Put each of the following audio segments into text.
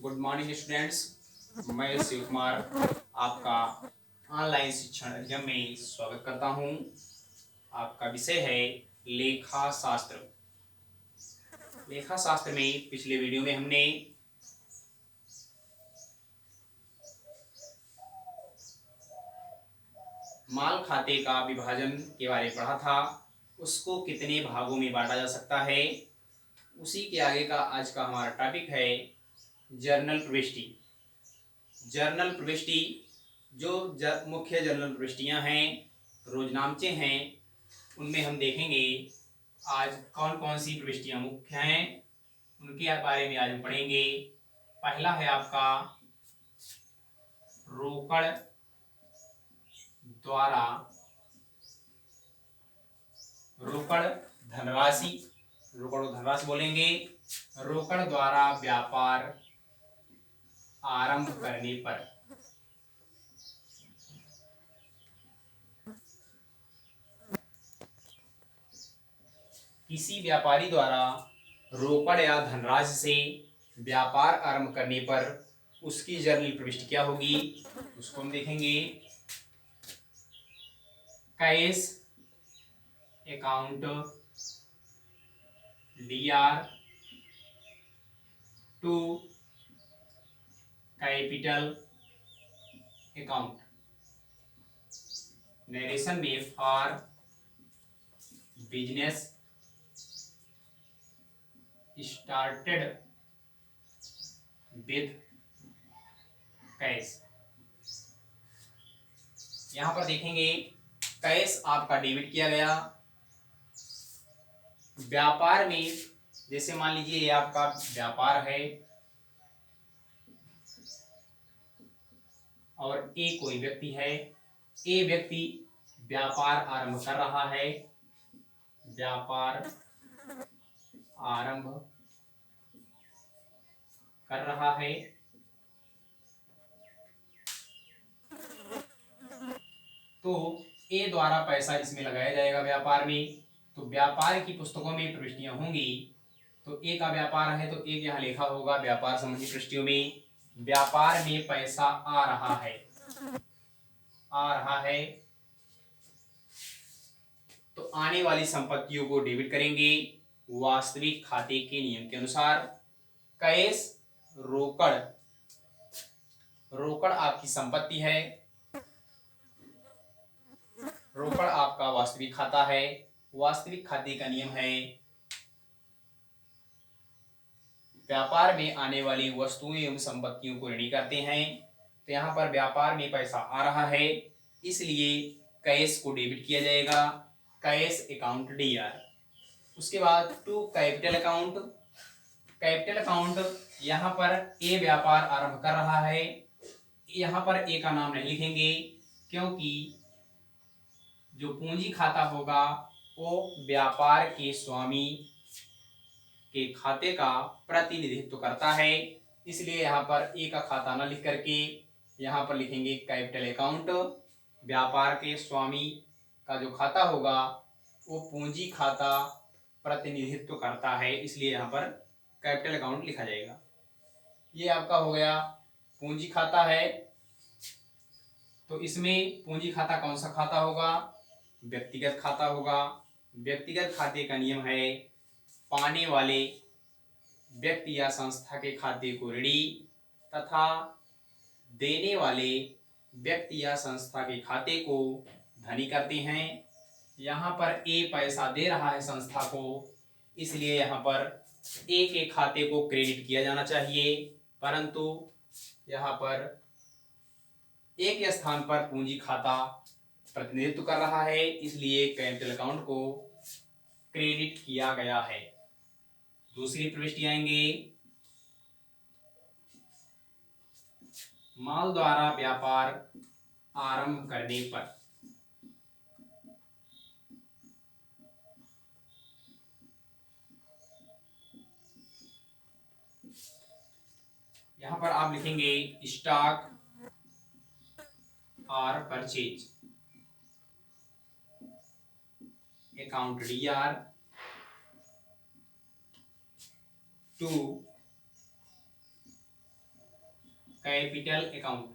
Good morning students. मैं शिव कुमार आपका online शिक्षण एग्जाम में स्वागत करता हूं। आपका विषय है लेखा शास्त्र। लेखा शास्त्र में पिछले वीडियो में हमने माल खाते का विभाजन के बारे में पढ़ा था। उसको कितने भागों में बांटा जा सकता है, उसी के आगे का आज का हमारा टॉपिक है जर्नल प्रविष्टि। जर्नल प्रविष्टि जो मुख्य जर्नल प्रविष्टियां हैं, रोजनामचे हैं, उनमें हम देखेंगे आज कौन कौन सी प्रविष्टियां मुख्य हैं, उनके बारे में आज हम पढ़ेंगे। पहला है आपका रोकड़ द्वारा रोकड़ धनराशि, रोकड़ धनराशि बोलेंगे। रोकड़ द्वारा व्यापार आरंभ करने पर किसी व्यापारी द्वारा रोकड़ या धनराशि से व्यापार आरंभ करने पर उसकी जर्नल प्रविष्टि क्या होगी, उसको हम देखेंगे। Cash account DR to capital account. Narration में for business started with cash. यहां पर देखेंगे कैश आपका डेबिट किया गया। व्यापार में जैसे मान लीजिए ये आपका व्यापार है और ए कोई व्यक्ति है। ए व्यक्ति व्यापार आरंभ कर रहा है, व्यापार आरंभ कर रहा है। तो ए द्वारा पैसा इसमें लगाया जाएगा व्यापार में। तो व्यापार की पुस्तकों में प्रविष्टियां होंगी। तो ए का व्यापार है तो एक यहाँ लिखा होगा व्यापार संबंधी प्रविष्टियों में व्यापार में पैसा आ रहा है, आ रहा है। तो आने वाली संपत्तियों को डेबिट करेंगे वास्तविक खाते के नियम के अनुसार। कैश रोकड़, रोकड़ आपकी संपत्ति है, रोकड़ आपका वास्तविक खाता है। वास्तविक खाते का नियम है व्यापार में आने वाली वस्तुओं एवं संपत्तियों को ऋणी करते हैं। तो यहाँ पर व्यापार में पैसा आ रहा है इसलिए कैश को डेबिट किया जाएगा, कैश अकाउंट DR। उसके बाद to capital account. Capital account यहाँ पर ए व्यापार आरंभ कर रहा है। यहाँ पर ए का नाम नहीं लिखेंगे क्योंकि जो पूंजी खाता होगा वो व्यापार के स्वामी के खाते का प्रतिनिधित्व करता है। इसलिए यहाँ पर ए का खाता न लिख करके यहाँ पर लिखेंगे कैपिटल अकाउंट। व्यापार के स्वामी का जो खाता होगा वो पूंजी खाता प्रतिनिधित्व करता है, इसलिए यहाँ पर कैपिटल अकाउंट लिखा जाएगा। ये आपका हो गया पूंजी खाता है। तो इसमें पूंजी खाता कौन सा खाता होगा, व्यक्तिगत खाता होगा। व्यक्तिगत खाते का नियम है पाने वाले व्यक्ति या संस्था के खाते को ऋणी तथा देने वाले व्यक्ति या संस्था के खाते को धनी करते हैं। यहाँ पर ए पैसा दे रहा है संस्था को, इसलिए यहाँ पर ए के खाते को क्रेडिट किया जाना चाहिए, परंतु यहाँ पर ए के स्थान पर पूंजी खाता प्रतिनिधित्व कर रहा है, इसलिए कैपिटल अकाउंट को क्रेडिट किया गया है। दूसरी प्रविष्टि आएंगे माल द्वारा व्यापार आरंभ करने पर। यहां पर आप लिखेंगे स्टॉक और purchase account DR to capital account,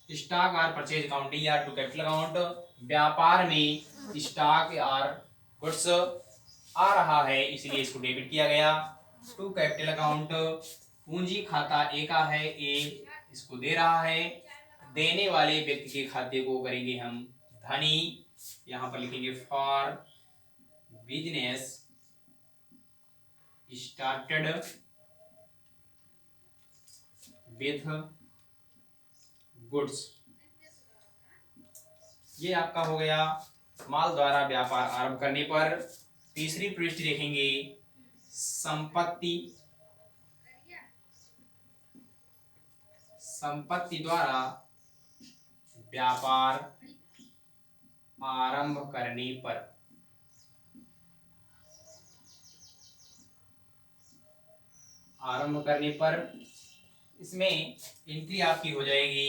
stock और purchase account D R to capital account. व्यापार में स्टॉक और गुड्स आ रहा है इसलिए इसको डेबिट किया गया। टू कैपिटल अकाउंट, पूंजी खाता ए का है, ए इसको दे रहा है, देने वाले व्यक्ति के खाते को करेंगे हम धनी, यहां पर लिखेंगे for business started with goods. ये आपका हो गया माल द्वारा व्यापार आरंभ करने पर। तीसरी प्रविष्टि देखेंगे संपत्ति, संपत्ति द्वारा व्यापार आरंभ करने पर। आरंभ करने पर इसमें एंट्री आपकी हो जाएगी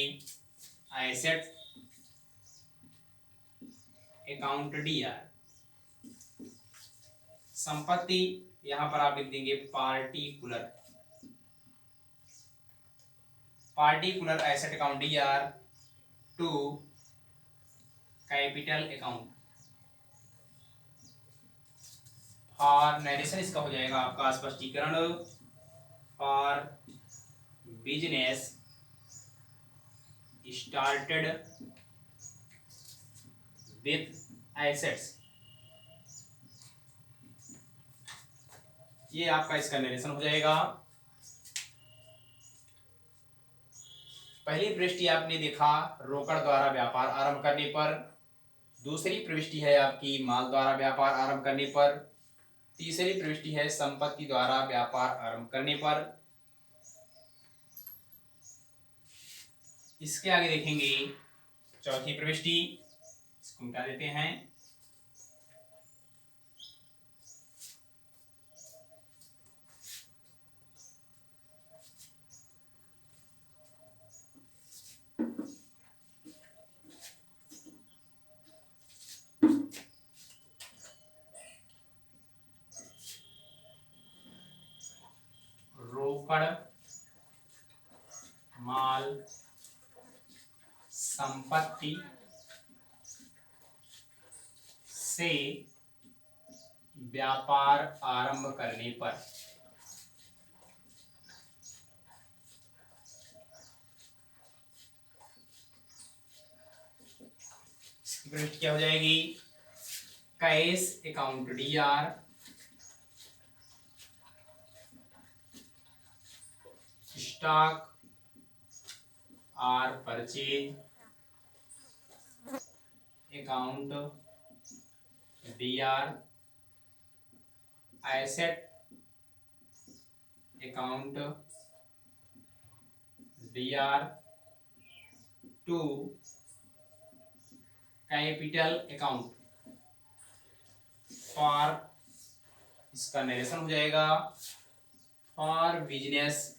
एसेट अकाउंट डी आर। संपत्ति यहां पर आप लिख देंगे particular, particular asset account D R to capital account. For narration इसका हो जाएगा आपका स्पष्टीकरण, for business started with assets. ये आपका इसका नरेशन हो जाएगा। पहली प्रविष्टि आपने देखा रोकड़ द्वारा व्यापार आरंभ करने पर। दूसरी प्रविष्टि है आपकी माल द्वारा व्यापार आरंभ करने पर। तीसरी प्रविष्टि है संपत्ति द्वारा व्यापार आरंभ करने पर। इसके आगे देखेंगे चौथी प्रविष्टि, इसको मिटा देते हैं। रोकड़ माल संपत्ति से व्यापार आरंभ करने पर। प्रविष्टि क्या हो जाएगी cash account D R stock और purchase account D R asset account D R to capital account. For इसका नरेशन हो जाएगा for business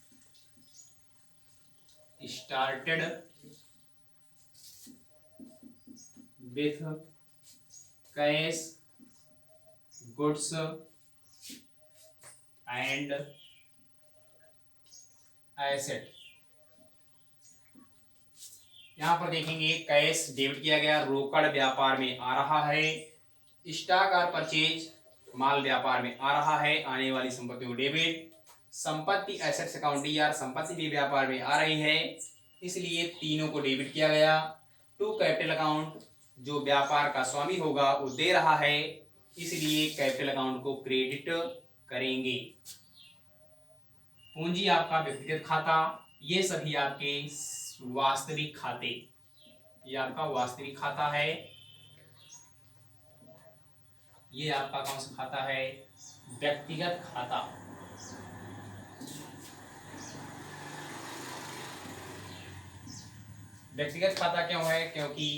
started with cash goods and asset. यहां पर देखेंगे कैश डेबिट किया गया, रोकड़ व्यापार में आ रहा है, स्टॉक और परचेज माल व्यापार में आ रहा है, आने वाली संपत्ति को डेबिट। संपत्ति एसेट्स अकाउंट डी आर संपत्ति भी व्यापार में आ रही है इसलिए तीनों को डेबिट किया गया। टू कैपिटल अकाउंट जो व्यापार का स्वामी होगा वो दे रहा है इसलिए कैपिटल अकाउंट को क्रेडिट करेंगे। पूंजी आपका व्यक्तिगत खाता, ये सभी आपके वास्तविक खाते, ये आपका वास्तविक खाता है। ये आपका कौन सा खाता है व्यक्तिगत खाता। व्यक्तिगत खाता क्यों है क्योंकि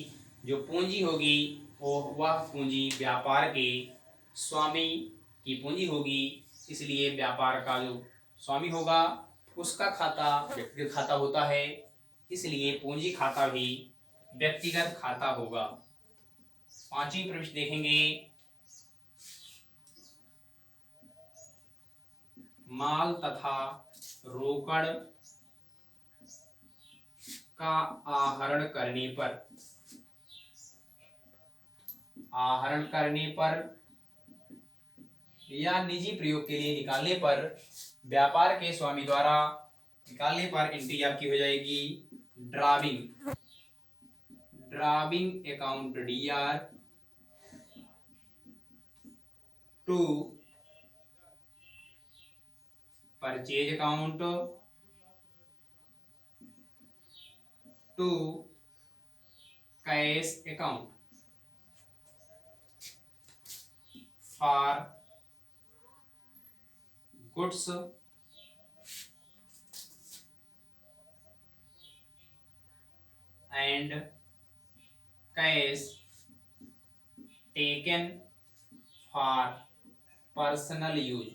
जो पूंजी होगी वो वह पूंजी व्यापार के स्वामी की पूंजी होगी इसलिए व्यापार का जो स्वामी होगा उसका खाता व्यक्तिगत खाता होता है इसलिए पूंजी खाता भी व्यक्तिगत खाता होगा। पांचवी प्रविष्टि देखेंगे माल तथा रोकड़ का आहरण करने पर या निजी प्रयोग के लिए निकालने पर व्यापार के स्वामी द्वारा निकालने पर एंट्री आपकी हो जाएगी drawing account DR to purchase account to cash account for goods and cash taken for personal use.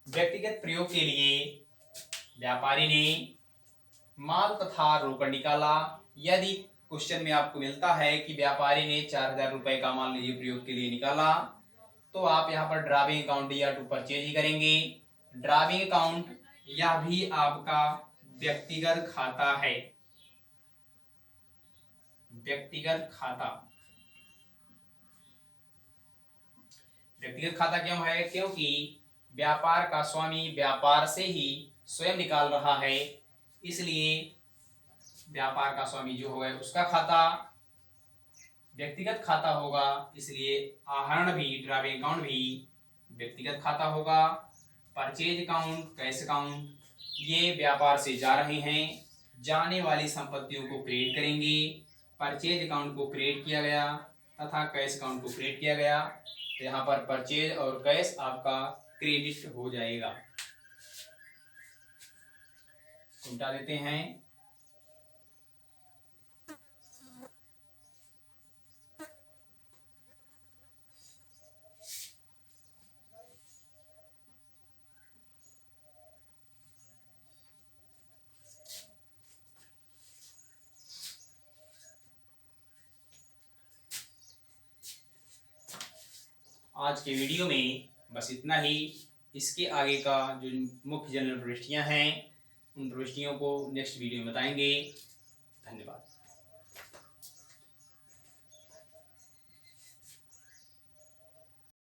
व्यक्तिगत प्रयोग के लिए व्यापारी ने माल तथा रोकड़ निकाला। यदि क्वेश्चन में आपको मिलता है कि व्यापारी ने 4000 रुपए का माल निजी प्रयोग के लिए निकाला, तो आप यहाँ पर ड्राविंग अकाउंट या टू परचेज ही करेंगे। ड्राविंग अकाउंट यह भी आपका व्यक्तिगत खाता है। व्यक्तिगत खाता क्यों है? क्योंकि व्यापार का स्वामी व्यापार से ही स्वयं निकाल रहा है, इसलिए व्यापार का स्वामी जो होगा उसका खाता व्यक्तिगत खाता होगा, इसलिए आहरण भी ड्राविंग अकाउंट भी व्यक्तिगत खाता होगा। परचेज अकाउंट, कैश अकाउंट ये व्यापार से जा रहे हैं, जाने वाली संपत्तियों को क्रेडिट करेंगे। परचेज अकाउंट को क्रिएट किया गया तथा कैश अकाउंट को क्रिएट किया गया, तो यहाँ पर परचेज और कैश आपका क्रेडिट हो जाएगा। उल्टा देते हैं। आज के वीडियो में बस इतना ही। इसके आगे का जो मुख्य जनरल प्रविष्टियां हैं उन प्रविष्टियों को नेक्स्ट वीडियो में बताएंगे। धन्यवाद।